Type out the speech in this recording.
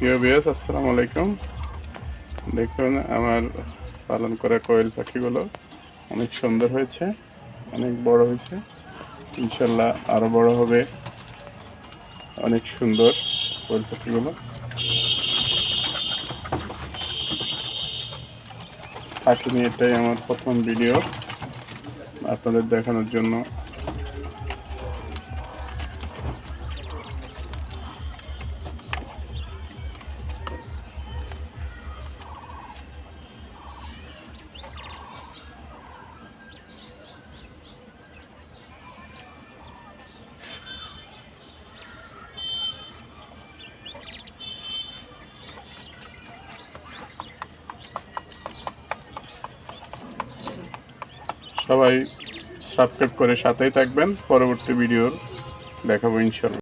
প্রিয় ভিউয়ার্স, আসসালামু আলাইকুম। দেখুন আমার পালন করা কোয়েল পাখিগুলো অনেক সুন্দর হয়েছে, অনেক বড় হয়েছে। ইনশাল্লাহ আরো বড় হবে। অনেক সুন্দর কোয়েল পাখিগুলো। পাখি নিয়ে এটাই আমার প্রথম ভিডিও আপনাদের দেখানোর জন্য। সবাই সাবস্ক্রাইব করে সাথেই থাকবেন, পরবর্তী ভিডিও দেখাবো ইনশাল্লাহ।